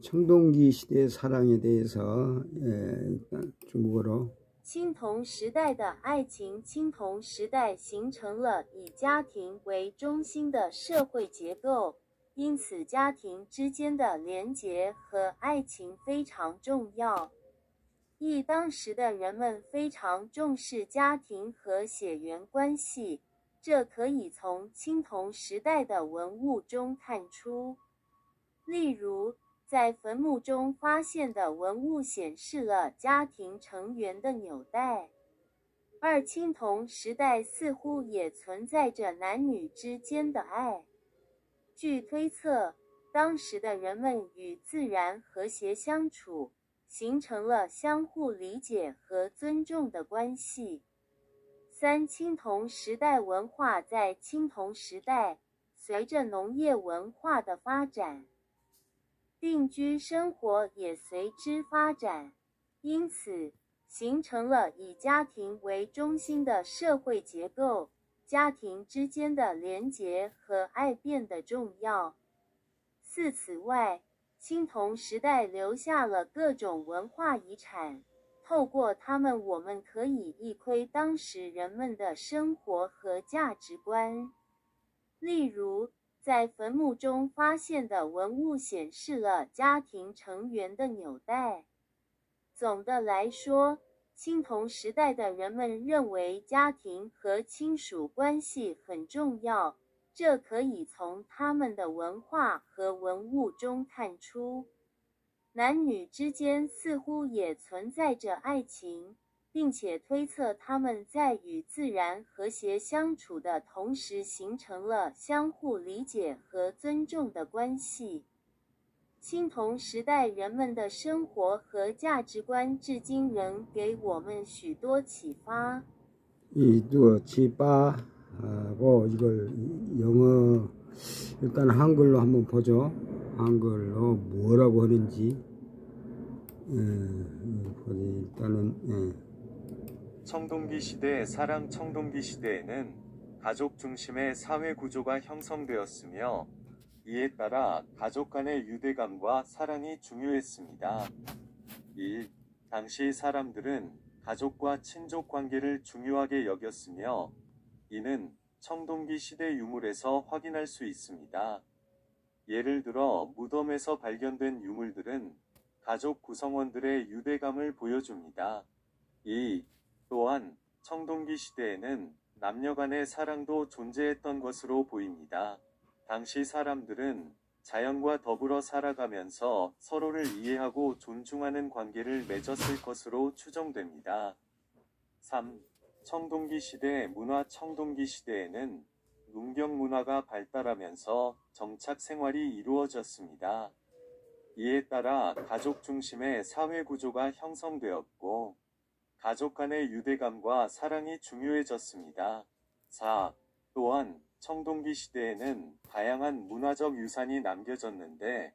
청동기 시대의 사랑에 대해서 일단 중국어로 青铜时代的爱情，青铜时代形成了以家庭为中心的社会结构，因此家庭之间的连结和爱情非常重要。当时的人们非常重视家庭和血缘关系，这可以从青铜时代的文物中看出。例如，在坟墓中发现的文物显示了家庭成员的纽带。青铜时代似乎也存在着男女之间的爱。据推测，当时的人们与自然和谐相处，形成了相互理解和尊重的关系。青铜时代文化在青铜时代，随着农业文化的发展，定居生活也随之发展，因此形成了以家庭为中心的社会结构，家庭之间的连结和爱变得重要。此外，青铜时代留下了各种文化遗产，透过它们我们可以一窥当时人们的生活和价值观。例如，在坟墓中发现的文物显示了家庭成员的纽带。总的来说，青铜时代的人们认为家庭和亲属关系很重要，这可以从他们的文化和文物中看出。男女之间似乎也存在着爱情，并且推测他们在与自然和谐相处的同时形成了相互理解和尊重的关系。青铜时代人们的生活和价值观至今仍给我们许多启发。하고 이걸 영어 일단 한글로 한번 보죠. 한글로 뭐라고 하는지 일단은 청동기 시대 사랑 청동기 시대에는 가족 중심의 사회 구조가 형성되었으며 이에 따라 가족 간의 유대감과 사랑이 중요했습니다. 1. 당시 사람들은 가족과 친족 관계를 중요하게 여겼으며 이는 청동기 시대 유물에서 확인할 수 있습니다. 예를 들어 무덤에서 발견된 유물들은 가족 구성원들의 유대감을 보여줍니다. 2. 또한 청동기 시대에는 남녀 간의 사랑도 존재했던 것으로 보입니다. 당시 사람들은 자연과 더불어 살아가면서 서로를 이해하고 존중하는 관계를 맺었을 것으로 추정됩니다. 3. 청동기 시대 문화 청동기 시대에는 농경 문화가 발달하면서 정착 생활이 이루어졌습니다. 이에 따라 가족 중심의 사회 구조가 형성되었고 가족 간의 유대감과 사랑이 중요해졌습니다. 4. 또한 청동기 시대에는 다양한 문화적 유산이 남겨졌는데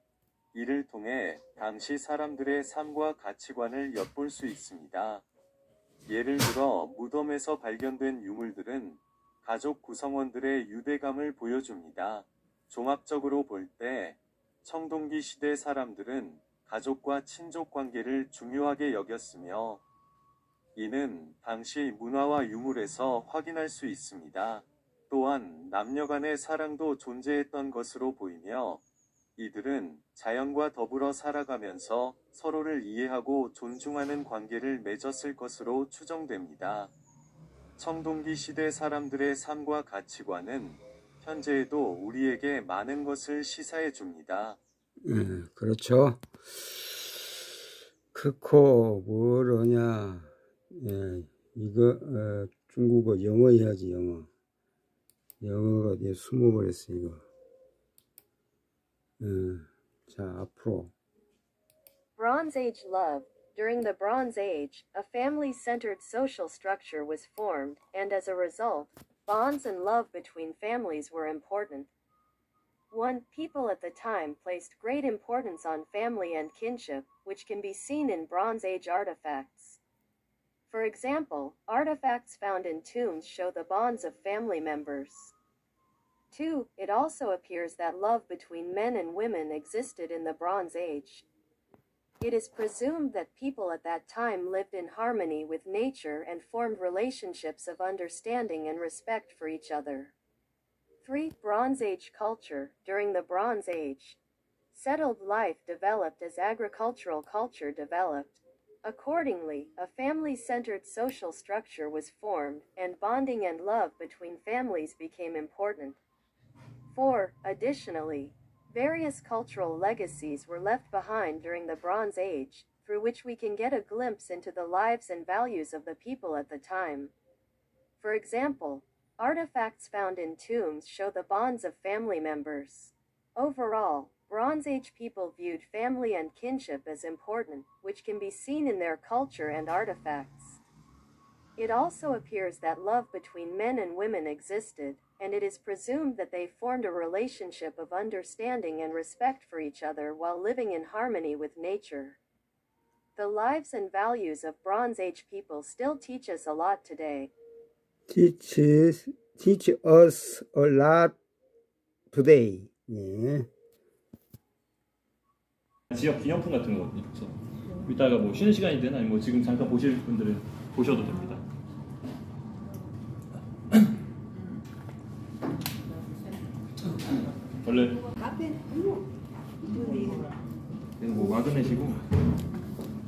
이를 통해 당시 사람들의 삶과 가치관을 엿볼 수 있습니다. 예를 들어 무덤에서 발견된 유물들은 가족 구성원들의 유대감을 보여줍니다. 종합적으로 볼 때 청동기 시대 사람들은 가족과 친족 관계를 중요하게 여겼으며 이는 당시 문화와 유물에서 확인할 수 있습니다. 또한 남녀 간의 사랑도 존재했던 것으로 보이며 이들은 자연과 더불어 살아가면서 서로를 이해하고 존중하는 관계를 맺었을 것으로 추정됩니다. 청동기 시대 사람들의 삶과 가치관은 현재에도 우리에게 많은 것을 시사해 줍니다. 그렇죠. 크코 뭐러냐. 이거 중국어 영어 해야지. 영어가 이제 숨어버렸어 이거. 자, 앞으로. Bronze Age love. During the Bronze Age, a family-centered social structure was formed, and as a result, bonds and love between families were important. People at the time placed great importance on family and kinship, which can be seen in Bronze Age artifacts. For example, artifacts found in tombs show the bonds of family members. 2. It also appears that love between men and women existed in the Bronze Age. It is presumed that people at that time lived in harmony with nature and formed relationships of understanding and respect for each other. 3. Bronze Age culture. During the Bronze Age, settled life developed as agricultural culture developed. Accordingly, a family-centered social structure was formed, and bonding and love between families became important. 4. Additionally, various cultural legacies were left behind during the Bronze Age, through which we can get a glimpse into the lives and values of the people at the time. For example, artifacts found in tombs show the bonds of family members. Overall, Bronze Age people viewed family and kinship as important, which can be seen in their culture and artifacts. It also appears that love between men and women existed, and it is presumed that they formed a relationship of understanding and respect for each other while living in harmony with nature. The lives and values of Bronze Age people still teach us a lot today. teach us a lot today. 네. 지역 기념품 같은 거 있죠. 이따가 뭐 쉬는 시간이든 아니면 뭐 지금 잠깐 보실 분들은 보셔도 됩니다. 원래 얘는 뭐 마그넷이고,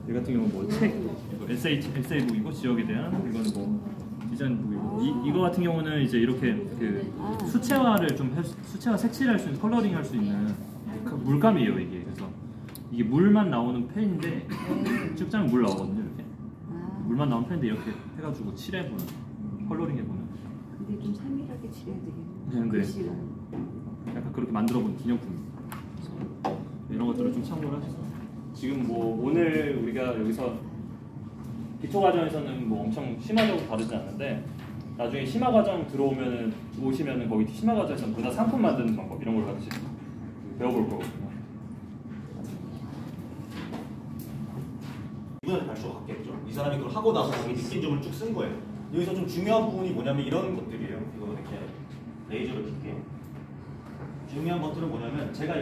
이 같은 경우는 뭐 책, 에세이북이고 지역에 대한, 이거는 뭐 디자인북이고, 이거 같은 경우는 이제 이렇게 그 수채화를 좀 수채화 색칠할 수 있는, 컬러링 할 수 있는 그 물감이에요 이게. 그래서 이게 물만 나오는 펜인데 쭉 짜면 물 나오거든요. 이렇게 물만 나오는 펜인데 이렇게 해가지고 칠해보는, 컬러링해보는. 근데 좀 세밀하게 칠해야 되겠네. 네. 약간 그렇게 만들어본 기념품입니다. 이런 것들을 좀 참고를 하셔서, 지금 뭐 오늘 우리가 여기서 기초 과정에서는 뭐 엄청 심화적으로 다르지 않는데, 나중에 심화 과정 오시면은 거기 심화 과정에서 문화 상품 만드는 방법 이런 걸 같이 배워볼 거거든요. 이분한테 발표가 갔겠죠. 이 사람이 그걸 하고 나서 자기 느낀 점을 쭉 쓴 거예요. 여기서 좀 중요한 부분이 뭐냐면 이런 것들이에요. 이거 이렇게 레이저를 킬게요. 중요한 것들은 뭐냐면, 제가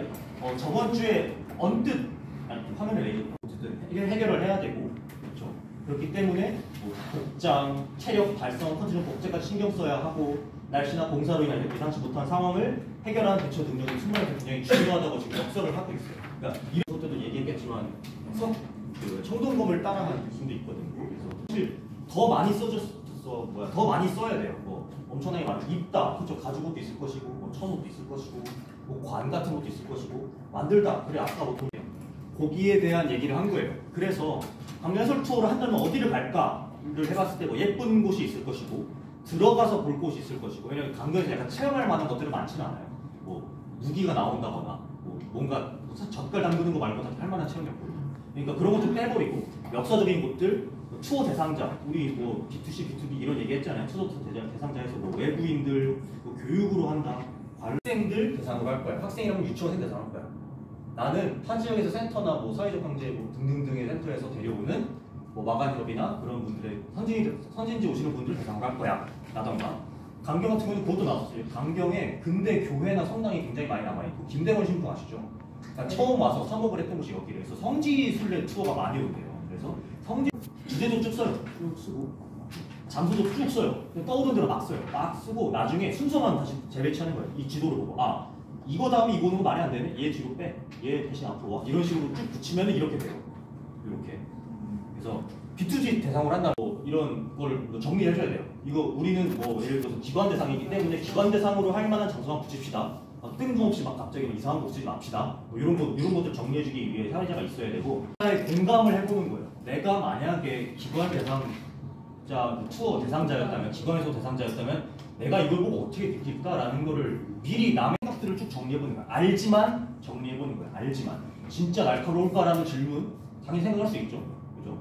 저번 주에 언뜻 화면에 레이저 어쨌든 해결을 해야 되고, 그렇죠. 그렇기 때문에 뭐 복장, 체력, 발성, 컨디션 복제까지 신경 써야 하고, 날씨나 공사로 인해 예상치 못한 상황을 해결하는 대처 능력이 순간에 굉장히 중요하다고 지금 역설을 하고 있어요. 그러니까 이런 것들도 얘기했겠지만 그 청동검을 따라하는 분도 있거든요. 그래서 사실 더 많이 더 많이 써야 돼요. 뭐 엄청나게 많은 입다, 그쪽 가죽 옷도 있을 것이고, 뭐 천옷도 있을 것이고, 뭐 관 같은 것도 있을 것이고, 만들다. 그래 아까 뭐 거기에 대한 얘기를 한 거예요. 그래서 강연설 투어를 한다면 어디를 갈까를 해봤을 때 뭐 예쁜 곳이 있을 것이고, 들어가서 볼 곳이 있을 것이고, 왜냐면 강연에서 약간 체험할 만한 것들은 많지는 않아요. 뭐 무기가 나온다거나, 뭐 뭔가 젓갈 담그는 거 말고 다 할 만한 체험이 없거든요. 그러니까 그런 것 좀 빼버리고, 역사적인 곳들, 투어 대상자, 우리 뭐 B2C, B2B 이런 얘기 했잖아요. 투어 대상자에서 뭐 외부인들, 뭐 교육으로 한다, 학생들 대상으로 할 거야. 학생이라면 유치원생 대상으로 할 거야. 나는 타 지역에서 센터나 뭐 사회적 경제 뭐 등등등의 센터에서 데려오는 뭐 마간협이나 그런 분들의 선진지 오시는 분들 대상으로 할 거야. 라던가. 강경 같은 경우는 그것도 나왔어요. 강경에 근대 교회나 성당이 굉장히 많이 남아있고, 김대건 신부 아시죠? 그러니까 처음 와서 사목을 했던 곳이 여기를. 그래서 성지 순례 투어가 많이 온대요. 그래서 성지 주제도 쭉 써요. 쭉 쓰고 장소도 쭉 써요. 떠오르는 대로 막 써요. 막 쓰고 나중에 순서만 다시 재배치하는 거예요. 이 지도를 보고, 아 이거 다음에 이거 오는 거 말이 안 되네. 얘 뒤로 빼. 얘 대신 앞으로 와. 이런 식으로 쭉 붙이면 이렇게 돼요. 이렇게. 그래서 B2G 대상으로 한다. 뭐 이런 걸 정리해줘야 돼요. 이거 우리는 뭐 예를 들어서 기관 대상이기 때문에 기관 대상으로 할 만한 장소만 붙입시다. 뜬금없이 막 갑자기 이상한 거 쓰지 맙시다. 뭐 이런 것들 정리해주기 위해 사회자가 있어야 되고, 공감을 해보는 거예요. 내가 만약에 기관 대상자 투어 대상자였다면, 기관에서 대상자였다면 내가 이걸 보고 어떻게 느낄까라는 거를 미리 남의 생각들을 쭉 정리해보는 거야. 알지만 정리해보는 거야. 알지만 진짜 날카로울까라는 질문 당연히 생각할 수 있죠. 그죠?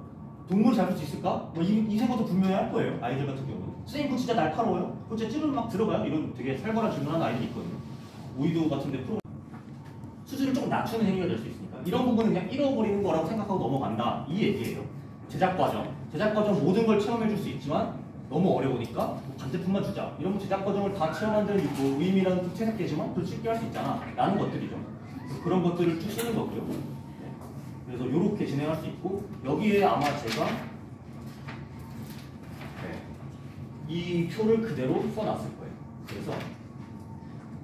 동물 잡을 수 있을까? 뭐 이 생각도 분명히 할 거예요. 아이들 같은 경우는. 선생님 그거 진짜 날카로워요? 그거 진짜 찌르면 막 들어가요? 이런 되게 살벌한 질문하는 아이들이 있거든요. 우이도 같은데 프로 수준을 조금 낮추는 행위가 될 수 있으니까 이런 부분은 그냥 잃어버리는 거라고 생각하고 넘어간다, 이 얘기예요. 제작 과정 모든 걸 체험해 줄 수 있지만 너무 어려우니까 반제품만 주자. 이런 제작 과정을 다 체험한 데는 뭐 의미라는 채색되지만 또 쉽게 할 수 있잖아. 라는 것들이죠. 그런 것들을 쭉 쓰는 거고요. 네. 그래서 이렇게 진행할 수 있고 여기에 아마 제가 이 표를 그대로 써놨을 거예요. 그래서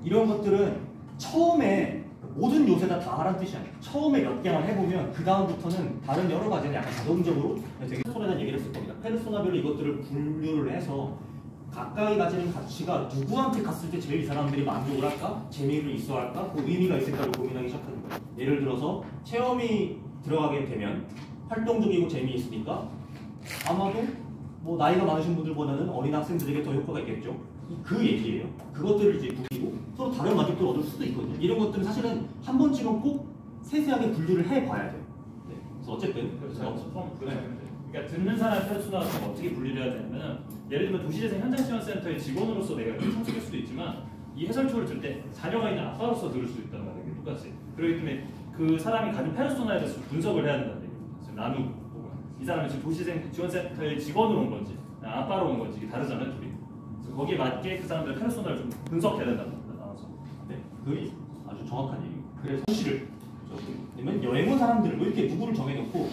이런 것들은 처음에 모든 요새다 다 하라는 뜻이 아니에요. 처음에 몇 개만 해보면 그 다음부터는 다른 여러 가지는 약간 자동적으로 되게 페르소나에 대한 얘기를 했을 겁니다. 페르소나별로 이것들을 분류를 해서 가까이 가지는 가치가 누구한테 갔을 때 제일 이 사람들이 만족을 할까? 재미를 있어 할까? 그 의미가 있을까를 고민하기 시작하는 거예요. 예를 들어서 체험이 들어가게 되면 활동적이고 재미있으니까 아마도 뭐 나이가 많으신 분들보다는 어린 학생들에게 더 효과가 있겠죠. 그 얘기예요. 그것들을 이제 부리고 서로 다른 만족도를 얻을 수도 있거든요. 이런 것들은 사실은 한 번쯤은 꼭 세세하게 분류를 해봐야 돼요. 네. 그래서 어쨌든 그러니까 듣는 사람의 페르소나가 어떻게 분리를 해야 되냐면 예를 들면 도시재생 현장지원센터의 직원으로서 내가 참석할 수도 있지만 이 해설초를 들 때 자녀가 있는 아빠로서 들을 수도 있다는 거예요. 똑같이. 그렇기 때문에 그 사람이 가진 페르소나에 대해서 분석을 해야 된다는 얘기입니다. 나누고 이 사람이 지금 도시재생 지원센터의 직원으로 온 건지 아빠로 온 건지 이게 다르잖아요. 둘이. 그래서 거기에 맞게 그 사람들의 페르소나를 좀 분석해야 된다는 겁니다. 나와서. 네, 그게 아주 정확한 얘기예요. 그래서 도시를 그러면 여행 온 사람들을 왜 이렇게 누구를 정해놓고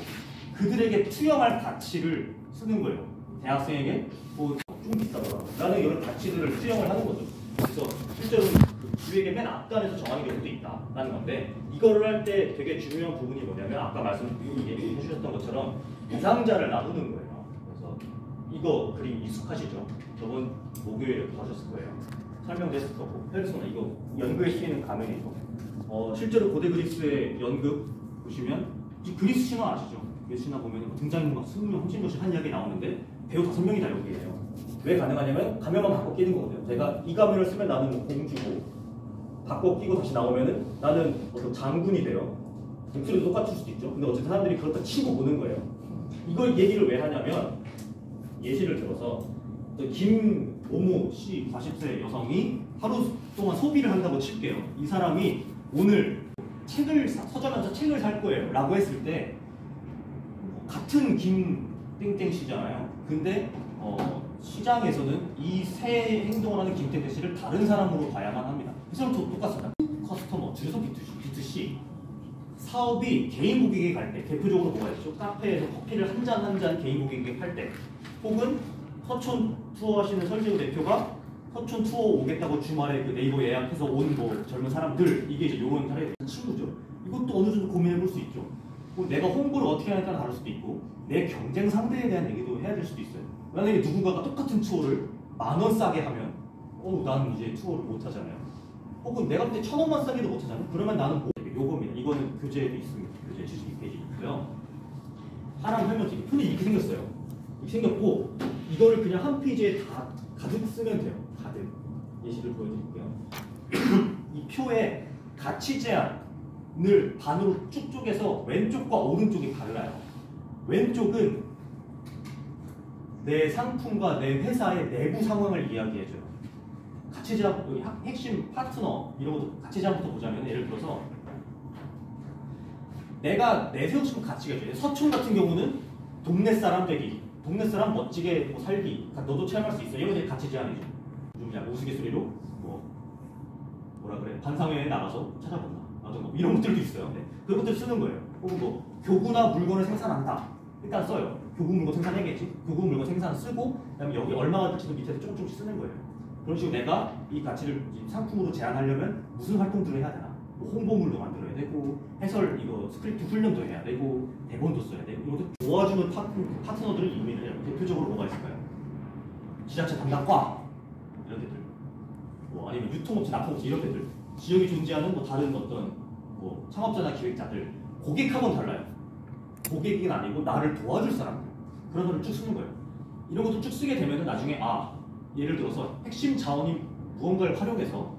그들에게 투영할 가치를 쓰는 거예요. 대학생에게 뭐 좀 비싸더라 라는 이런 가치들을 투영을 하는 거죠. 그래서 실제로 그 기획의 맨 앞단에서 정하는 경우도 있다라는 건데 이거를 할 때 되게 중요한 부분이 뭐냐면 아까 얘기해 주셨던 것처럼 대상자를 나누는 거예요. 그래서 이거 그림 익숙하시죠? 저번 목요일에 하셨을 거예요. 설명도 했을 거고 페르소나 이거 연극에 쓰이는 가면이죠. 실제로 고대 그리스의 연극 보시면 이 그리스 신화 아시죠? 그리스 신화 보면 등장인물 막 20명, 30명씩 한 이야기 나오는데 배우 5명이 다 여기에요. 왜 가능하냐면 가면만 바꿔 끼는 거거든요. 내가 이 가면을 쓰면 나는 뭐 공주고 바꿔 끼고 다시 나오면은 나는 어떤 장군이 돼요. 목소리도 똑같을 수도 있죠. 근데 어쨌든 사람들이 그렇다 치고 보는 거예요. 이걸 얘기를 왜 하냐면 예시를 들어서 김모모 씨 40세 여성이 하루 동안 소비를 한다고 칠게요. 이 사람이 오늘 서점에서 책을 살 거예요 라고 했을 때 같은 김땡땡 씨잖아요. 근데 시장에서는 이 세 행동을 하는 김땡땡 씨를 다른 사람으로 봐야만 합니다. 그 사람도 똑같습니다. 커스터머, 주소 B2C 사업이 개인 고객에게 갈 때 대표적으로 뭐가 있죠? 카페에서 커피를 한 잔 한 잔 개인 고객에게 팔 때 혹은 서촌 투어 하시는 설재우 대표가 서촌 투어 오겠다고 주말에 그 네이버 예약해서 온 뭐 젊은 사람들 이게 이제 요런 사례의 친구죠. 이것도 어느 정도 고민해 볼 수 있죠. 뭐 내가 홍보를 어떻게 하냐에 따라 다를 수도 있고 내 경쟁 상대에 대한 얘기도 해야 될 수도 있어요. 만약에 누군가가 똑같은 투어를 10,000원 싸게 하면 나는 이제 투어를 못 하잖아요. 혹은 내가 그때 1,000원만 싸게도 못 하잖아요. 그러면 나는 뭐 요겁니다. 이거는 교재에도 있습니다. 교재 지식 페이지 있고요. 하나는 설명드릴게요. 표는 이렇게 생겼어요. 이렇게 생겼고 이거를 그냥 한 페이지에 다 가득 쓰면 돼요. 가득. 예시를 보여드릴게요. 이 표에 가치 제한을 반으로 쭉 쪼개서 왼쪽과 오른쪽이 달라요. 왼쪽은 내 상품과 내 회사의 내부 상황을 이야기해줘요. 가치 제한, 핵심 파트너 이런 것도 가치 제한부터 보자면 예를 들어서 내가 내세우고 싶은 가치가 있어요. 서촌 같은 경우는 동네 사람 되기, 동네 사람 멋지게 뭐 살기, 너도 체험할 수 있어. 이런 게 가치 제한이죠. 좀 약간 우스갯소리로 뭐라 그래 반상회에 나가서 찾아본다. 뭐 이런 것들도 있어요. 네. 그런 것들 쓰는 거예요. 혹은 뭐 교구나 물건을 생산한다. 일단 써요. 교구 물건 생산해야겠지. 교구 물건 생산 쓰고 그다음에 여기 얼마가 될지도 밑에서 조금씩 쓰는 거예요. 그런 식으로 내가 이 가치를 상품으로 제안하려면 무슨 활동들을 해야 되나? 뭐 홍보물도 만들어야 되고 해설 이거 스크립트 훈련도 해야 되고 대본도 써야 되고 이것도 도와주는 파트너들을 이용해야 돼요. 대표적으로 뭐가 있을까요? 지자체 담당과 이런 데들, 뭐 아니면 유통업체, 납품업체 이런 데들, 지역에 존재하는 뭐 다른 어떤 뭐 창업자나 기획자들, 고객하고는 달라요. 고객은 아니고 나를 도와줄 사람들, 그런 거를 쭉 쓰는 거예요. 이런 것도 쭉 쓰게 되면은 나중에 예를 들어서 핵심 자원이 무언가를 활용해서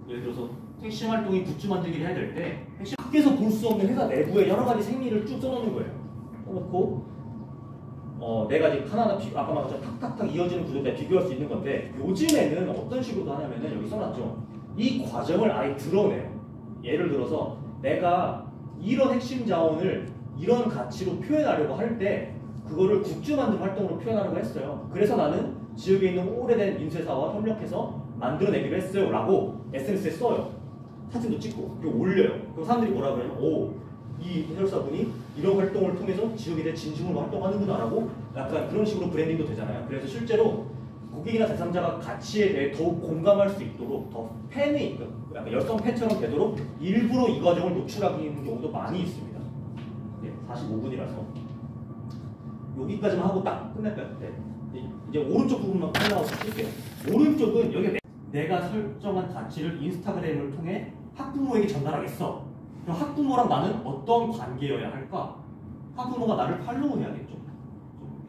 예를 들어서 핵심 활동이 굿즈 만들기를 해야 될 때 핵심 밖에서 볼 수 없는 회사 내부의 여러 가지 생리를 쭉 써놓는 거예요. 써놓고 네 가지 하나하나 아까 말했죠. 탁탁탁 이어지는 구조에 비교할 수 있는 건데 요즘에는 어떤 식으로 하냐면은 여기 써놨죠. 이 과정을 아예 드러내요. 예를 들어서 내가 이런 핵심 자원을 이런 가치로 표현하려고 할 때 그거를 굿즈 만드는 활동으로 표현하려고 했어요. 그래서 나는 지역에 있는 오래된 인쇄사와 협력해서 만들어내기로 했어요 라고 SNS에 써요. 사진도 찍고 그리고 올려요. 그럼 사람들이 뭐라 그래요? 오, 이 해설사분이 이런 활동을 통해서 지역에 대해 진심으로 활동하는구나 라고 약간 그런 식으로 브랜딩도 되잖아요. 그래서 실제로 고객이나 제3자가 가치에 대해 더욱 공감할 수 있도록 더 팬이 약간 열성 팬처럼 되도록 일부러 이 과정을 노출하는 경우도 많이 있습니다. 네, 45분이라서 여기까지만 하고 딱 끝낼까요? 네. 이제 오른쪽 부분만 하나만 쓸게요. 오른쪽은 여기 내가 설정한 가치를 인스타그램을 통해 학부모에게 전달하겠어. 그럼 학부모랑 나는 어떤 관계여야 할까? 학부모가 나를 팔로우해야겠죠.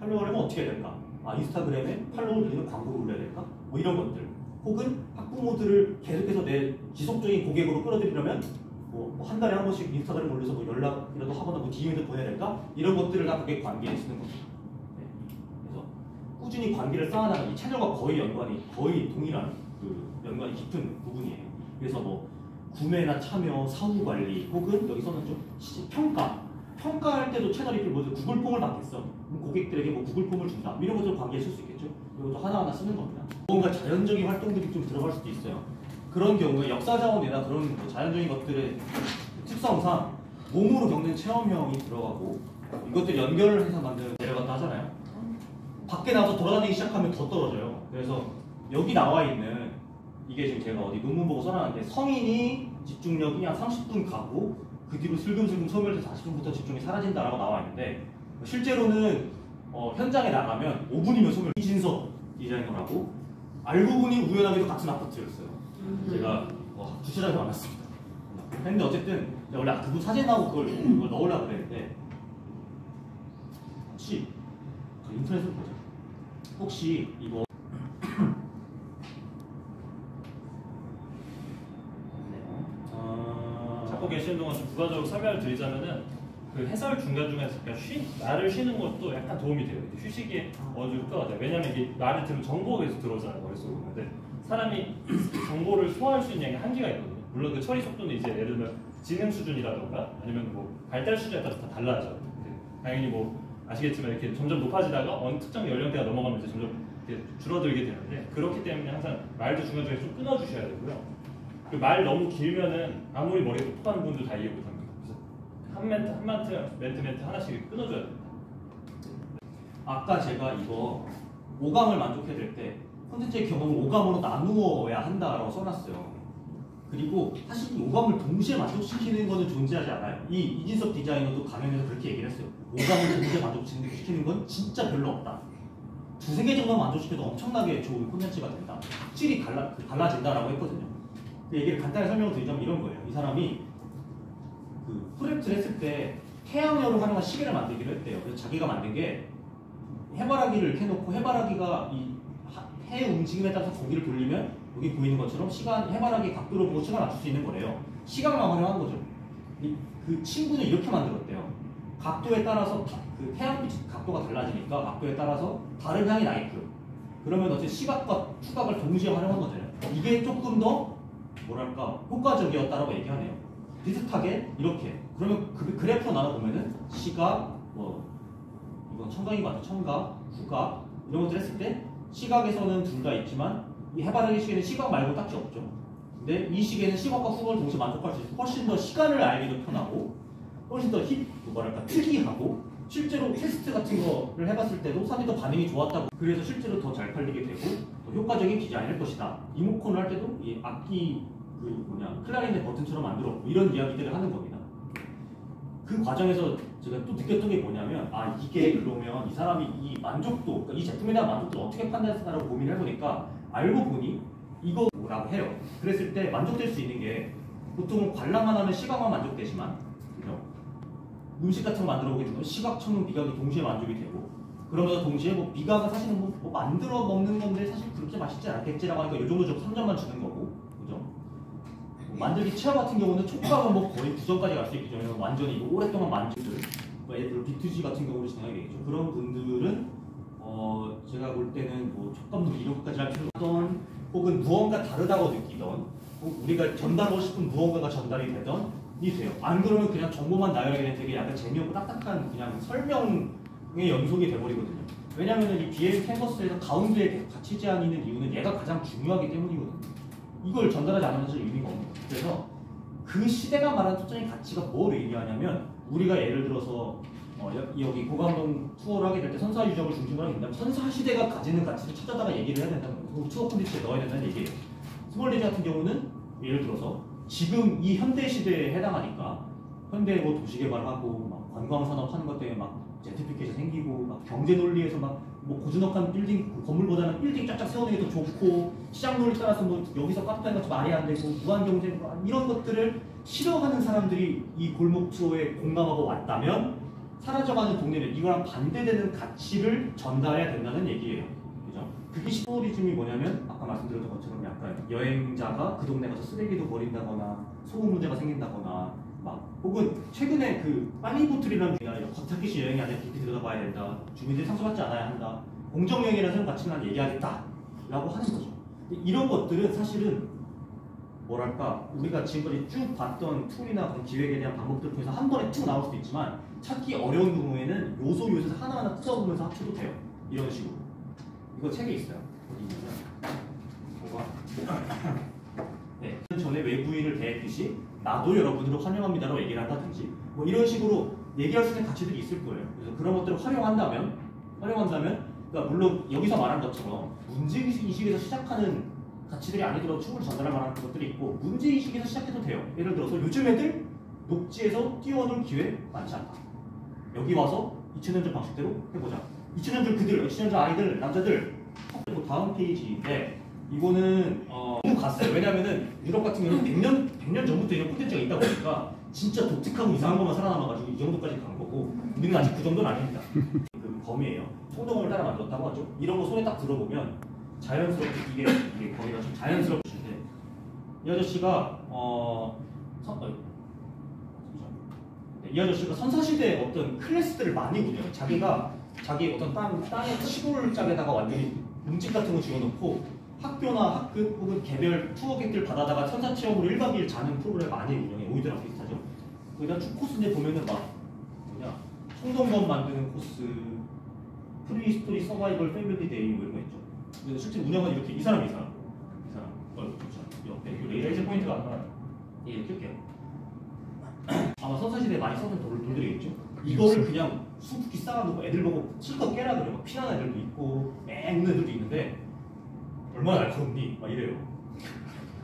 팔로우를 하면 어떻게 해야 될까? 아, 인스타그램에 팔로우를 누르는 광고를 올려야 될까? 뭐 이런 것들. 혹은 학부모들을 계속해서 내 지속적인 고객으로 끌어들이려면 뭐 한 달에 한 번씩 인스타그램 올려서 뭐 연락이라도 하거나 뭐 DM을 보내야 될까? 이런 것들을 다 그게 관계에 쓰는 겁니다. 네. 그래서 꾸준히 관계를 쌓아나가는 이 채널과 거의 동일한 그 연관이 깊은 부분이에요. 그래서 뭐 구매나 참여, 사후 관리, 혹은 여기서는 좀 평가할 때도 채널이 뭐 구글 폼을 받겠어. 고객들에게 뭐 구글 폼을 준다. 이런 것들 관계에 쓸 수 있겠죠. 이것도 하나하나 쓰는 겁니다. 뭔가 자연적인 활동들이 좀 들어갈 수도 있어요. 그런 경우에 역사자원이나 그런 뭐 자연적인 것들의 특성상 몸으로 겪는 체험형이 들어가고 이것들 연결을 해서 만드는 내려갔다 하잖아요. 밖에 나가서 돌아다니기 시작하면 더 떨어져요. 그래서 여기 나와 있는 이게 지금 제가 어디 논문 보고 써놨는데 성인이 집중력이 한 30분 가고 그 뒤로 슬금슬금 소멸돼서 40분부터 집중이 사라진다라고 나와 있는데 실제로는 현장에 나가면 5분이면 소멸. 이진석 디자이너라고 알고 보니 우연하게도 같은 아파트였어요. 제가 주차장에서 만났습니다. 근데 어쨌든 원래 그분 사진하고 그걸 넣으려고 그랬는데 혹시 인터넷으로 보자. 혹시 이거 잡고 계시는 동안 좀 부가적으로 설명을 드리자면은 그 해설 중간중간에 말을 쉬는 것도 약간 도움이 돼요. 휴식이 어느 정도 효과가 돼요. 왜냐면 이게 말을 들으면 정보가 계속 들어오잖아요, 머릿속으로. 근데 사람이 정보를 소화할 수 있는 양이 한계가 있거든요. 물론 그 처리 속도는 이제 예를 들면 지능 수준이라던가 아니면 뭐 발달 수준에 따라서 다 달라져. 당연히 뭐 아시겠지만 이렇게 점점 높아지다가 어느 특정 연령대가 넘어가면 이제 점점 이렇게 줄어들게 되는데 그렇기 때문에 항상 말도 중간중간에 좀 끊어주셔야 되고요. 그 말 너무 길면은 아무리 머리가 똑똑한 분도 다 이해 못합니다. 그래서 멘트 하나씩 끊어줘야 됩니다. 아까 제가 이거 오감을 만족해야 될 때 콘텐츠의 경험을 오감으로 나누어야 한다라고 써놨어요. 그리고 사실 이 오감을 동시에 만족시키는 것은 존재하지 않아요. 이 이진석 디자이너도 강연에서 그렇게 얘기를 했어요. 오감을 동시에 만족시키는 건 진짜 별로 없다. 두세 개 정도 만족시켜도 엄청나게 좋은 콘텐츠가 된다. 질이 달라진다라고 했거든요. 그 얘기를 간단히 설명을 드리자면 이런 거예요. 이 사람이 그 프로젝트를 했을 때 태양열을 활용한 시계를 만들기로 했대요. 그래서 자기가 만든 게 해바라기를 이렇게 해놓고 해바라기가 이 해 움직임에 따라서 거기를 돌리면 여기 보이는 것처럼 해바라기 각도를 보고 시간을 맞출 수 있는 거래요. 시각만 활용한 거죠. 그 친구는 이렇게 만들었대요. 각도에 따라서 그 태양빛 각도가 달라지니까 각도에 따라서 다른 향이 나 있고 그러면 어쨌든 시각과 후각을 동시에 활용한 거잖아요. 이게 조금 더 뭐랄까 효과적이었다라고 얘기하네요. 비슷하게 이렇게 그러면 그 그래프로 나눠보면은 시각 이건 청각인 것 같아요. 청각, 후각 이런 것들 했을 때 시각에서는 둘 다 있지만 이 해바라기 시계는 시각 말고 딱히 없죠. 근데 이 시계는 시각과 후각을 동시에 만족할 수 있어서 훨씬 더 시간을 알기도 편하고 훨씬 더 특이하고 실제로 테스트 같은 거를 해봤을 때도 사람들이 더 반응이 좋았다고 그래서 실제로 더 잘 팔리게 되고 더 효과적인 디자인일 것이다. 이모콘을 할 때도 이 악기 클라리넷 버튼처럼 만들었고 이런 이야기들을 하는 겁니다. 그 과정에서 제가 또 느꼈던 게 뭐냐면 이게 그러면 이 사람이 이 만족도 그러니까 이 제품에 대한 만족도를 어떻게 판단했나라고 고민을 해보니까 알고 보니 이거라고 해요. 그랬을 때 만족될 수 있는 게 보통은 관람만 하면 시각만 만족되지만 그죠? 음식 같은 거 만들어 보게 되면 시각, 청각, 미각이 동시에 만족이 되고 그러면서 동시에 뭐 미각은 사실은 뭐 만들어 먹는 건데 사실 그렇게 맛있지 않겠지라고 하니까 이 정도 좀 3점만 주는 거고 그죠? 만들기 체험 같은 경우는 촉감은 뭐 거의 9점까지 갈 수 있기 때문에 완전히 이거 오랫동안 만지들 예를 들어 B2G 같은 경우를 진행하겠죠. 그런 분들은 제가 볼 때는 뭐 촉감도 이런 것까지 할 필요 없던 혹은 무언가 다르다고 느끼던 우리가 전달하고 싶은 무언가가 전달이 되던 이 돼요. 안 그러면 그냥 정보만 나열하게 되는 되게 약간 재미없고 딱딱한 그냥 설명 연속이 돼버리거든요. 왜냐하면 이 BL 캔버스에서 가운데에 갇히지 않는 이유는 얘가 가장 중요하기 때문이거든요. 이걸 전달하지 않으면 사실 의미가 없는 거예요. 그래서 그 시대가 말하는 초점의 가치가 뭘 의미하냐면 우리가 예를 들어서 여기 고감동 투어를 하게 될 때 선사 유적을 중심으로 하게 된다면 선사 시대가 가지는 가치를 찾아다가 얘기를 해야 된다는 거예요. 투어 콘텐츠에 넣어야 된다는 얘기예요. 스몰레지 같은 경우는 예를 들어서 지금 이 현대 시대에 해당하니까 현대 뭐 도시 개발하고 막 관광 산업 하는 것 때문에 막 젠트피케이션 생기고 막 경제 논리에서 막 뭐 고즈넉한 빌딩 건물보다는 빌딩 쫙쫙 세우는 게 더 좋고 시장 논리 따라서 뭐 여기서 카페가 좀 말이 안 되고 무한 경쟁 이런 것들을 싫어하는 사람들이 이 골목 투어에 공감하고 왔다면 사라져가는 동네는 이거랑 반대되는 가치를 전달해야 된다는 얘기예요. 그죠? 그게 스토리즘이 뭐냐면 아까 말씀드렸던 것처럼 약간 여행자가 그 동네 가서 쓰레기도 버린다거나 소음 문제가 생긴다거나 막 혹은 최근에 그 빨리보틀이라는 주의가 겉핥기식 여행이 아니라 깊이 들여다봐야 된다. 주민들이 상처받지 않아야 한다. 공정여행이라는 새로운 가치를 얘기하겠다 라고 하는 거죠. 이런 것들은 사실은 뭐랄까 우리가 지금까지 쭉 봤던 툴이나 그런 기획에 대한 방법들을 통해서 한 번에 쭉 나올 수도 있지만 찾기 어려운 경우에는 요소에서 하나하나 뜯어보면서 합쳐도 돼요. 이런 식으로. 이거 책에 있어요. 어디 있냐면 네, 전에 외부인을 대했듯이 나도 여러분으로 환영합니다라고 얘기를 한다든지 뭐 이런 식으로 얘기할 수 있는 가치들이 있을 거예요. 그래서 그런 것들을 활용한다면 그러니까 물론 여기서 말한 것처럼 문제의식에서 시작하는 가치들이 아니더라도 충분히 전달할 만한 것들이 있고 문제의식에서 시작해도 돼요. 예를 들어서 요즘 애들 녹지에서 뛰어놀 기회 많지 않다. 여기 와서 2000년 전 방식대로 해보자. 2000년 전 아이들, 남자들 다음 페이지인데 이거는 갔어요. 왜냐면은 유럽 같은 경우는 100년 전부터 이런 콘텐츠가 있다 보니까 진짜 독특하고 이상한 것만 살아남아가지고 이 정도까지 간 거고 우리는 아직 그 정도는 아닙니다. 그 범위예요. 총동원을 따라 만들었다고 하죠. 이런 거 손에 딱 들어보면 자연스럽게 이게 거기가 좀 자연스럽신데 이 아저씨가 이 아저씨가 선사시대의 어떤 클래스들을 많이 운영해요. 자기가 자기 어떤 땅의 시골 짝에다가 완전히 음식 같은 거 지어놓고 학교나 학급 혹은 개별 투어객들 받아다가 선사 체험으로 1박 2일 자는 프로그램 많이 운영해. 오이드랑 비슷하죠. 거기다 쭉 코스인데 보면은 막 뭐냐 총동검 만드는 코스, 프리스토리 서바이벌 패밀리 데이 뭐 이런 거 있죠. 근데 실제 운영은 이렇게 이 사람 옆에 이거 레이저 포인트가 안 나와요. 예, 낄게요. 아마 선사시대에 많이 썼던 돌들이 있죠. 이거를 그냥 수북히 쌓아놓고 애들 보고 실컷 깨라 그래요. 막 피나는 애들도 있고 맹 우는 애들도 있는데 얼마나 날카롭니? 막 이래요.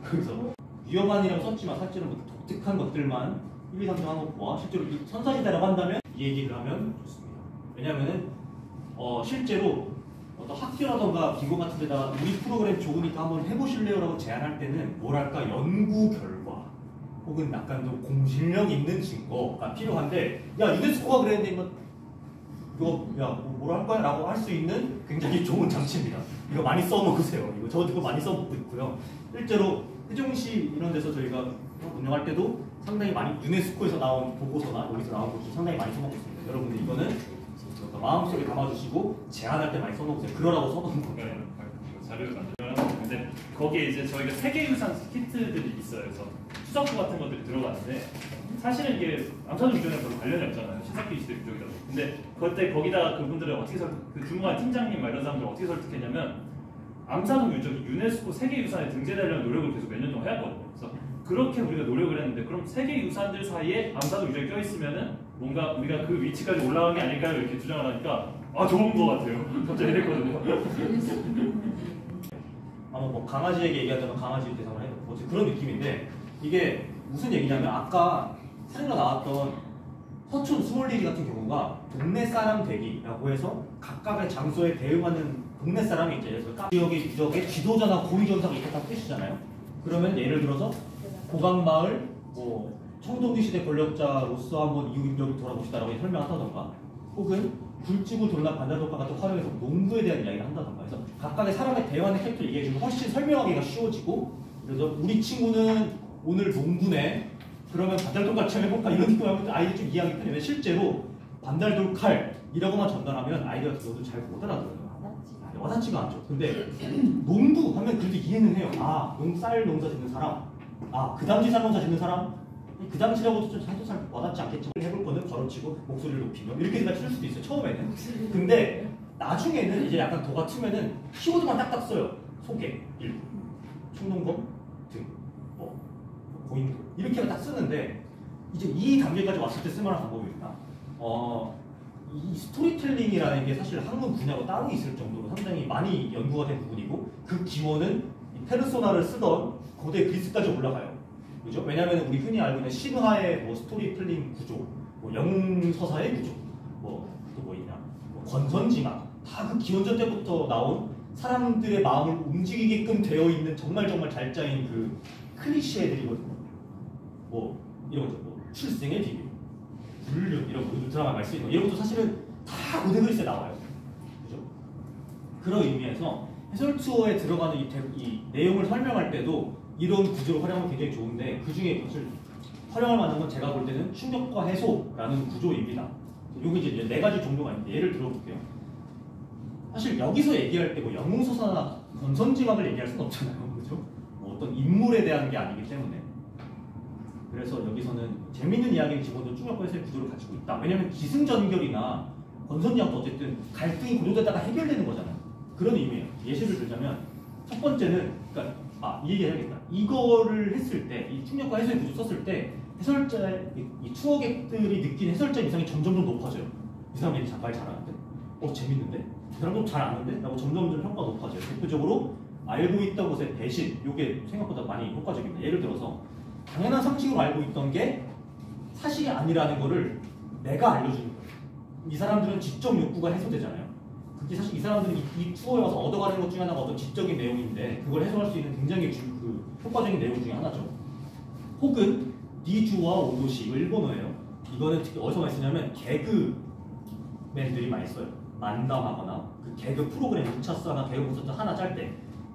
그래서 위험한이라고 썼지만 사실은 뭐 독특한 것들만 1, 2, 3등 하는 것과 실제로 이 선사시대라고 한다면 이 얘기를 하면 좋습니다. 왜냐하면은 실제로 어떤 학교라던가 기고 같은 데다가 우리 프로그램 좋으니까 한번 해보실래요? 라고 제안할 때는 뭐랄까 연구 결과 혹은 약간 좀 공실력 있는 증거가 필요한데 야 유네스코가 그랬는데 이거 야 뭐라 할 거야? 라고 할 수 있는 굉장히 좋은 장치입니다. 이거 많이 써먹으세요. 저도 많이 써먹고 있고요. 실제로 세종시 이런 데서 저희가 운영할 때도 상당히 많이 유네스코에서 나온 보고서나 여기서 나온 것도 상당히 많이 써먹고 있습니다. 여러분들 이거는 마음속에 담아주시고 제안할 때 많이 써놓으세요. 그러라고 써놓은 거예요. 자료를 만들면 근데 거기에 이제 저희가 세계유산 키트들이 있어요. 그래서 수석부 같은 것들이 들어가는데 사실은 이게 암사동 유적이랑 별로 관련이 없잖아요. 시사키 시대 유적이다. 근데 그때 거기다가 그분들을 어떻게 그 중간 팀장님 이런 사람들 어떻게 설득했냐면 암사동 유적이 유네스코 세계유산에 등재되려는 노력을 계속 몇 년 동안 해왔거든요. 그래서 그렇게 우리가 노력을 했는데 그럼 세계유산들 사이에 암사동 유적이 껴있으면은 뭔가 우리가 그 위치까지 올라간 게 아닐까요? 이렇게 주장을 하니까 아 좋은 거 같아요. 갑자기 이랬거든요. 아마 뭐 강아지에게 얘기하자면 강아지 대상을 해도 뭐 그런 느낌인데 이게 무슨 얘기냐면 아까 사진으로 나왔던 서촌 스몰리지 같은 경우가 동네 사람 되기라고 해서 각각의 장소에 대응하는 동네 사람이 있죠. 그래서 각 지역의 유적의 지도자나 고위전사가 있었다는 뜻이잖아요. 그러면 예를 들어서 고강마을 뭐 청동기 시대 권력자로서 한번 이 유적을 돌아봅시다라고 설명한다던가 혹은 굴지구 돌납 반달독감 같은 활용해서 농구에 대한 이야기를 한다던가 해서 각각의 사람의 대화의 캐릭터를 얘기해주면 훨씬 설명하기가 쉬워지고 그래서 우리 친구는 오늘 농구네 그러면 반달돌 참 해볼까 이런 느낌을 하면 아이들이 좀 이해하기 편해요. 실제로 반달돌 칼이라고만 전달하면 아이들이 들어도 잘 못 알아들어요. 와닿지가 않죠. 근데 농구 하면 그래도 이해는 해요. 아, 쌀 농사 짓는 사람 아, 그 당시 쌀 농사 짓는 사람 그 당시라고도 좀 해도 잘 와닿지 않겠지만 해볼 거는 바로 걸어치고 목소리를 높이며 이렇게까지 쓸 수도 있어요. 처음에는. 근데 나중에는 이제 약간 더 같으면은 키워드만 딱딱 써요. 소개, 일부, 충동범, 등, 고인도 이렇게만 딱 쓰는데 이제 이 단계까지 왔을 때 쓸만한 방법입니다. 이 스토리텔링이라는 게 사실 학문 분야로 따로 있을 정도로 상당히 많이 연구가 된 부분이고 그 기원은 이 페르소나를 쓰던 고대 그리스까지 올라가요. 그죠? 왜냐하면 우리 흔히 알고 있는 신화의 뭐 스토리텔링 구조, 뭐 영웅 서사의 구조, 또 뭐 있냐, 권선징악 다 그 기원전 때부터 나온 사람들의 마음을 움직이게끔 되어 있는 정말 잘 짜인 그 클리셰들이거든요. 뭐 이런 거죠. 뭐 출생의 비밀, 불륜 이런 거 드라마 말 수 있는 거 이런 것도 사실은 다 고대 그리스에 나와요. 그죠? 그런 의미에서 해설 투어에 들어가는 이 내용을 설명할 때도 이런 구조를 활용하면 굉장히 좋은데 그 중에 사실 활용할 만한 건 제가 볼 때는 충격과 해소라는 구조입니다. 여기 이제 4가지 종류가 있는데 예를 들어볼게요. 사실 여기서 얘기할 때 뭐 영웅서사나 권선징악을 얘기할 수는 없잖아요. 그죠? 뭐 어떤 인물에 대한 게 아니기 때문에. 그래서 여기서는 재밌는 이야기를 집어넣은 충격과 해소의 구조를 가지고 있다. 왜냐하면 기승전결이나 권선징악도 어쨌든 갈등이 고조되다가 해결되는 거잖아요. 그런 의미예요. 예시를 들자면 첫 번째는 그러니까 이 얘기 해야겠다. 이거를 했을 때, 이 충격과 해소의 구조 썼을 때 해설자의 이 투어객들이 느낀 해설자 이상이 점점 높아져요. 이 사람 얘기 말 잘하는데? 재밌는데? 이 사람도 잘 아는데? 라고 점점 평가가 높아져요. 대표적으로 알고 있던 것의 배신, 이게 생각보다 많이 효과적입니다. 예를 들어서 당연한 상식으로 알고 있던 게 사실이 아니라는 거를 내가 알려주는 거예요. 이 사람들은 지적 욕구가 해소되잖아요. 그게 사실 이 사람들은 이 투어에 와서 얻어가는 것 중에 하나가 어떤 지적인 내용인데 그걸 해소할 수 있는 굉장히 효과적인 내용 중에 하나죠. 혹은 니주와 오도시, 일본어예요. 이거는 특히 어디서 많이 쓰냐면 개그맨들이 많이 써요. 만담하거나 그 개그 프로그램 2차사나 개그 콘서트 하나 짤 때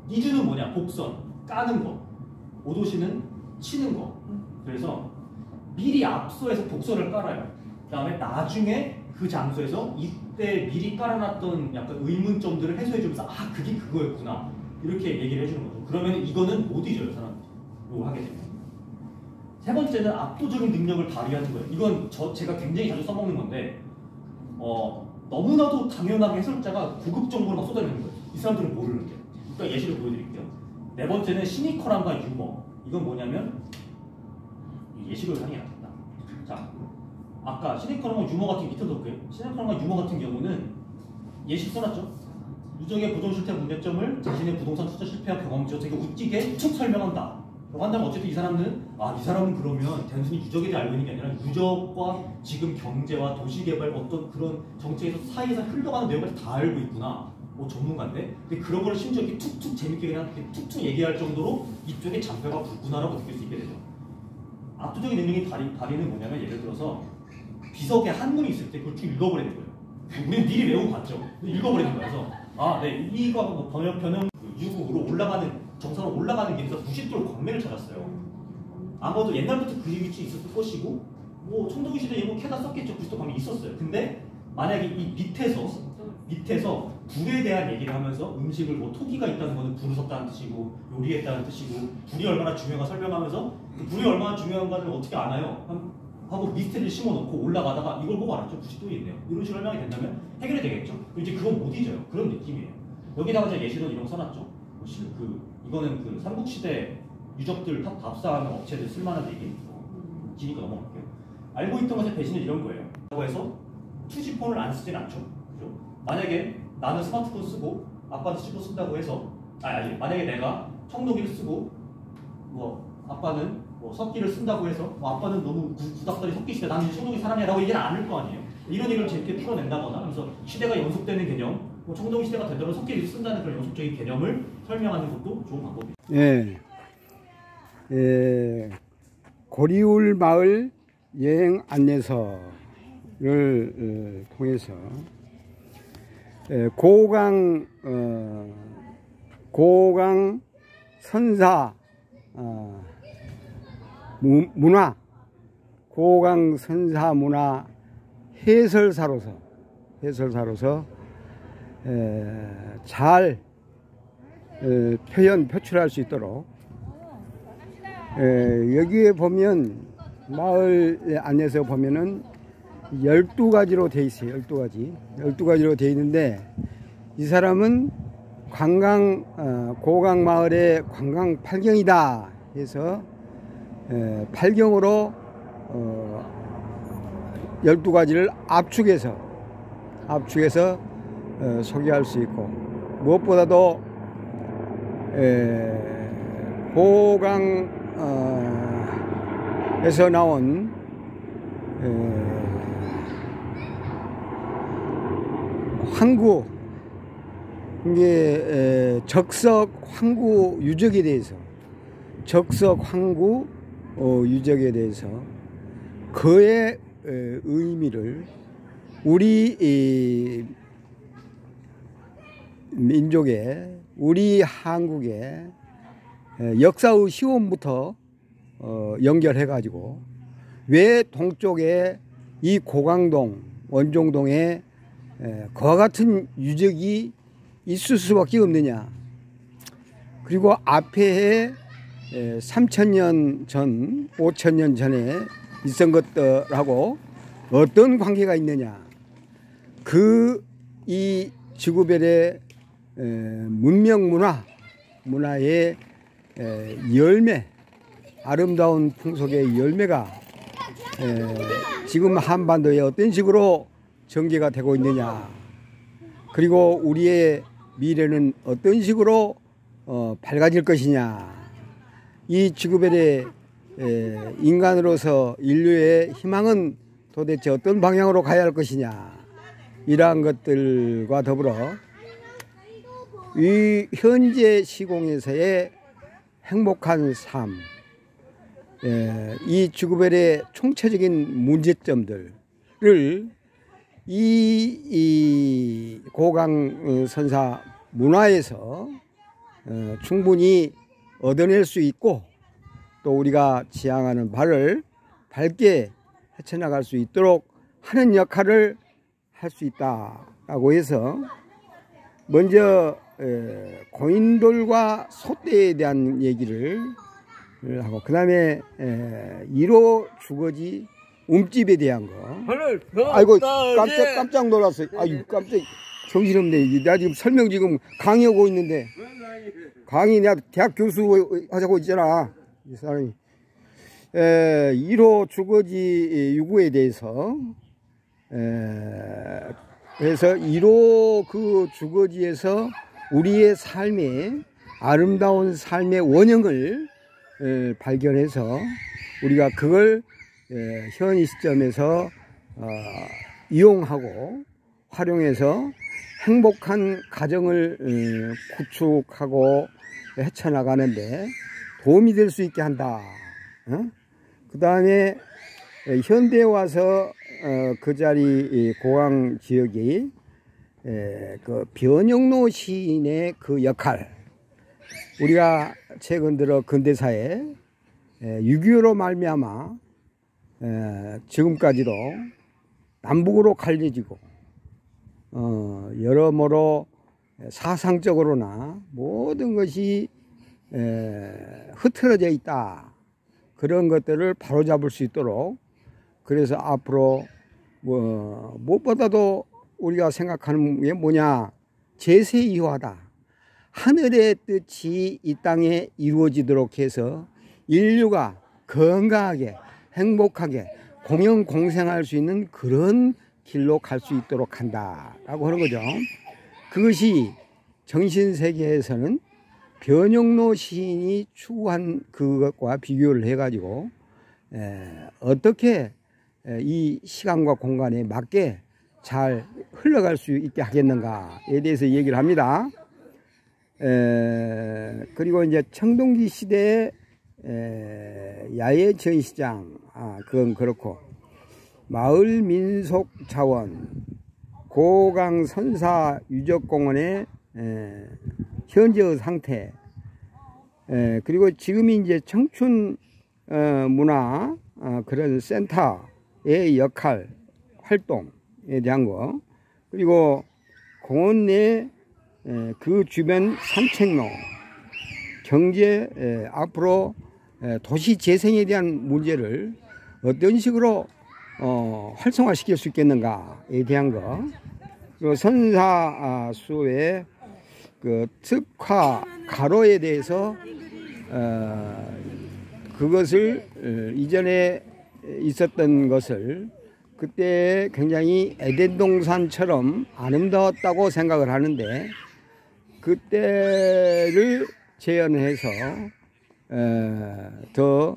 니주는 뭐냐? 복선, 까는 거. 오도시는 치는 거. 그래서 미리 앞서에서 복선을 깔아요. 그 다음에 나중에 그 장소에서 이때 미리 깔아놨던 약간 의문점들을 해소해주면서 그게 그거였구나 이렇게 얘기를 해주는 거죠. 그러면 이거는 못 잊어요 사람들이. 이거 하게 되면. 세 번째는 압도적인 능력을 발휘하는 거예요. 이건 제가 굉장히 자주 써먹는 건데 너무나도 당연하게 해설자가 고급 정보를 막 쏟아내는 거예요. 이 사람들은 모르는 게. 그러니까 예시를 보여드릴게요. 네 번째는 시니컬함과 유머. 이건 뭐냐면 예시를 하는 게 낫겠다. 자, 아까 시니컬함과 유머 같은 밑에 볼게요. 시니컬함과 유머 같은 경우는 예시 써놨죠. 누적의 부동 실태 문제점을 자신의 부동산 투자 실패와 경험지로 되게 웃기게 툭 설명한다. 라고 한다면 어쨌든 이 사람은 이 사람은 그러면 단순히 유적에 대해 알고 있는 게 아니라 유적과 지금 경제와 도시개발 어떤 그런 정책에서 사이에서 흘러가는 내용까지 다 알고 있구나. 전문가인데. 근데 그런 걸 심지어 이렇게 툭툭 재밌게 그냥 이렇게 툭툭 얘기할 정도로 이쪽에 장표가 붙구나라고 느낄 수 있게 되죠. 압도적인 능력이 발휘는 뭐냐면 예를 들어서 비석에 한문이 있을 때 그걸 쭉 읽어버리는 거예요. 우리는 미리 외우고 봤죠. 읽어버리는 거라서 네, 이거 뭐 변형 유구로 올라가는 정상으로 올라가는 길에서 부싯돌 광맥을 찾았어요. 아마도 옛날부터 그 위치에 있었을 것이고 뭐 청동기 시대에 뭐 캐다 썼겠죠. 부싯돌 광맥이 있었어요. 근데 만약에 이 밑에서 불에 대한 얘기를 하면서 음식을 뭐 토기가 있다는 거는 불을 섰다는 뜻이고 요리했다는 뜻이고 불이 얼마나 중요한가 설명하면서 그 불이 얼마나 중요한가를 어떻게 아나요? 하고 미스테리를 심어놓고 올라가다가 이걸 보고 알았죠. 부싯돌이 있네요. 이런 식으로 설명이 된다면 해결이 되겠죠. 이제 그건 못 잊어요. 그런 느낌이에요. 여기다가 제가 예시로 이런 거 써놨죠. 이거는 그 삼국시대 유적들 답사하는 업체들 쓸만한 얘기. 기니까 넘어갈게요. 알고 있던 것의 배신은 이런 거예요. 라고 해서 투지폰을 안 쓰진 않죠. 그죠? 만약에 나는 스마트폰 쓰고 아빠는 투지폰 쓴다고 해서 만약에 내가 청동기를 쓰고 아빠는 석기를 쓴다고 해서 아빠는 너무 구닥다리 석기 시대 나는 이제 청동기 사람이야 라고 얘기는 안 할 거 아니에요. 이런 얘기를 재밌게 풀어낸다거나 하면서 시대가 연속되는 개념 청동기 시대가 되더라도 석기를 쓴다는 그런 연속적인 개념을 설명하는 것도 좋은 방법이에요. 고리울 마을 여행 안내서를 통해서 고강 선사 문화 고강 선사 문화 해설사로서 잘 표출할 수 있도록 여기에 보면 마을 안에서 보면은 12가지로 돼 있어요. 12가지로 돼 있는데, 이 사람은 고강 마을의 관광 8경이다 해서 8경으로 12가지를 압축해서 소개할 수 있고, 무엇보다도 고강에서 나온 황구, 이게 적석 황구 유적에 대해서, 그의 의미를 우리 민족의, 우리 한국의 역사의 시원부터 연결해 가지고 왜 동쪽에 이 고강동, 원종동에 그와 같은 유적이 있을 수밖에 없느냐, 그리고 앞에 3,000년 전, 5,000년 전에 있은 것들하고 어떤 관계가 있느냐, 이 지구별의 문명 문화의 열매, 아름다운 풍속의 열매가 지금 한반도에 어떤 식으로 전개가 되고 있느냐, 그리고 우리의 미래는 어떤 식으로 밝아질 것이냐, 이 지구별의 인간으로서 인류의 희망은 도대체 어떤 방향으로 가야 할 것이냐, 이러한 것들과 더불어 이 현재 시공에서의 행복한 삶, 이 지구별의 총체적인 문제점들을 이 고강 선사 문화에서 충분히 얻어낼 수 있고, 또 우리가 지향하는 바를 밝게 헤쳐나갈 수 있도록 하는 역할을 할 수 있다라고 해서, 먼저 고인돌과 소떼에 대한 얘기를 하고, 그 다음에 1호 주거지 움집에 대한 거. 아이고, 깜짝 놀랐어요. 아유, 깜짝 정신없네. 나 지금 설명 지금 강의하고 있는데, 내가 대학 교수 하자고 있잖아, 이 사람이. 1호 주거지 유구에 대해서, 그래서 1호 그 주거지에서 우리의 삶의, 아름다운 삶의 원형을 발견해서 우리가 그걸 현 시점에서 이용하고 활용해서 행복한 가정을 구축하고 헤쳐나가는데 도움이 될 수 있게 한다. 그 다음에 현대에 와서 그 자리 고강 지역이 그 변영로 시인의 그 역할, 우리가 최근 들어 근대사에 6.25로 말미암아 지금까지도 남북으로 갈려지고 여러모로 사상적으로나 모든 것이 흐트러져 있다, 그런 것들을 바로잡을 수 있도록, 그래서 앞으로 무엇보다도 우리가 생각하는 게 뭐냐, 제세이화다. 하늘의 뜻이 이 땅에 이루어지도록 해서 인류가 건강하게 행복하게 공영공생할 수 있는 그런 길로 갈 수 있도록 한다라고 하는 거죠. 그것이 정신세계에서는 변영로 시인이 추구한 그것과 비교를 해가지고 어떻게 이 시간과 공간에 맞게 잘 흘러갈 수 있게 하겠는가에 대해서 얘기를 합니다. 그리고 이제 청동기 시대의 야외 전시장, 그건 그렇고, 마을 민속 자원, 고강 선사 유적공원의 현재의 상태, 그리고 지금이 이제 청춘 문화 그런 센터의 역할, 활동에 대한 거, 그리고 공원 내 그 주변 산책로, 경제, 앞으로 도시 재생에 대한 문제를 어떤 식으로 활성화시킬 수 있겠는가에 대한 거, 그리고 선사수의 그 특화 가로에 대해서 그것을 이전에 있었던 것을 그때 굉장히 에덴 동산처럼 아름다웠다고 생각을 하는데, 그때를 재현해서 더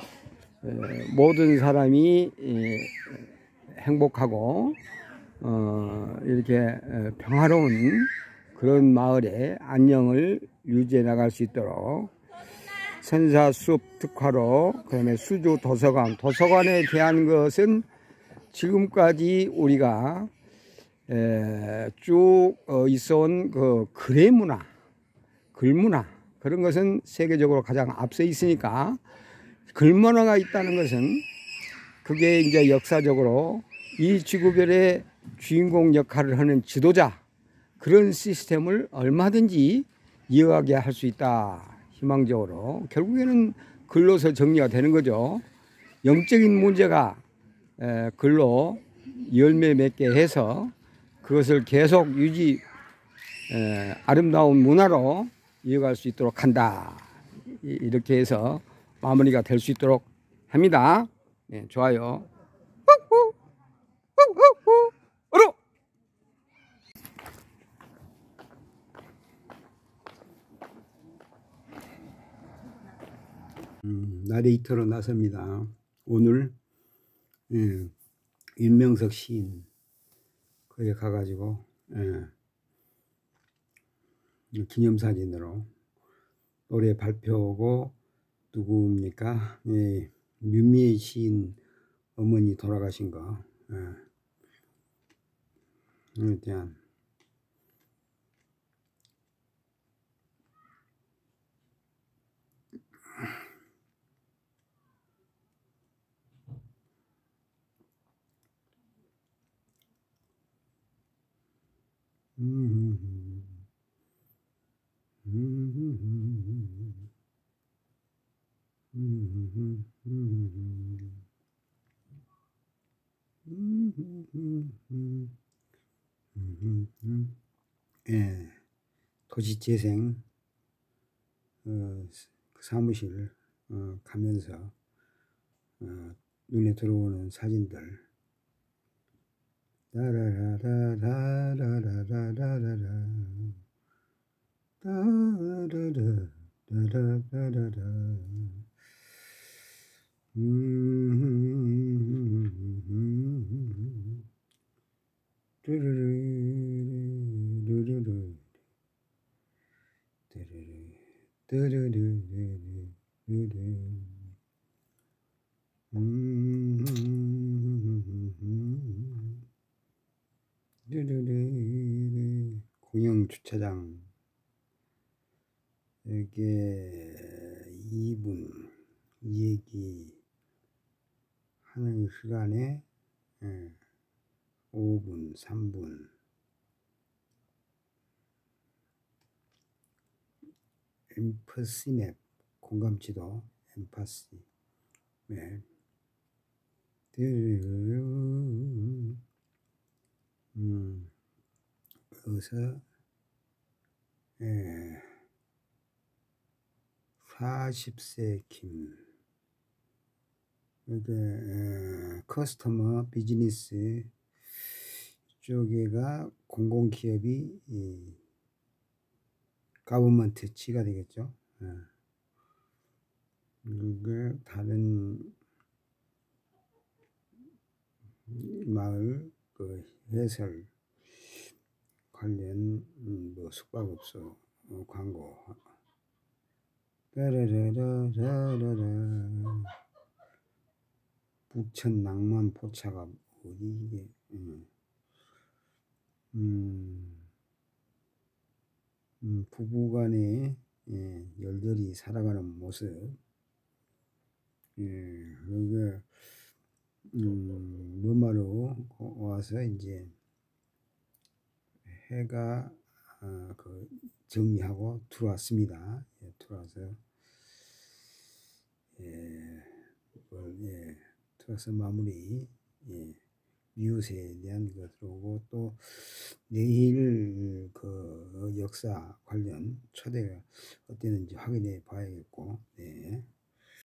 모든 사람이 행복하고 이렇게 평화로운 그런 마을의 안녕을 유지해 나갈 수 있도록 선사숲 특화로, 그다음에 수주 도서관에 대한 것은 지금까지 우리가 쭉 있어온 그 글의 문화, 글문화, 그런 것은 세계적으로 가장 앞서 있으니까, 글문화가 있다는 것은 그게 이제 역사적으로 이 지구별의 주인공 역할을 하는 지도자, 그런 시스템을 얼마든지 이어가게 할 수 있다. 희망적으로 결국에는 글로서 정리가 되는 거죠. 영적인 문제가 글로 열매 맺게 해서 그것을 계속 아름다운 문화로 이어갈 수 있도록 한다. 이렇게 해서 마무리가 될 수 있도록 합니다. 네, 좋아요. 나레이터로 나섭니다. 오늘 윤명석 시인 거기에 가가지고 기념사진으로 노래 발표하고, 누구입니까? 윤미애 시인 어머니 돌아가신 거 에 대한 도시재생 사무실 가면서 눈에 들어오는 사진들, 공영 주차장, 이게 2분 얘기 하는 시간에 5분, 3분 엠퍼시맵 공감지도 엠파시 맵 여기서 40세 김, 이게 커스터머 비즈니스 쪽에가 공공기업이 가버먼트 치가 되겠죠. 이게 다른 마을 그 해설 관련 뭐 숙박업소 광고. 부천 낭만 포차가 어디 이게 부부간에 열렬히 살아가는 모습. 이게 머마로 와서 이제 해가 그 정리하고 들어왔습니다. 들어와서 들어와서 마무리 미우새에 대한 거 들어오고 또 내일 그 역사 관련 초대가 어땠는지 확인해 봐야겠고 네.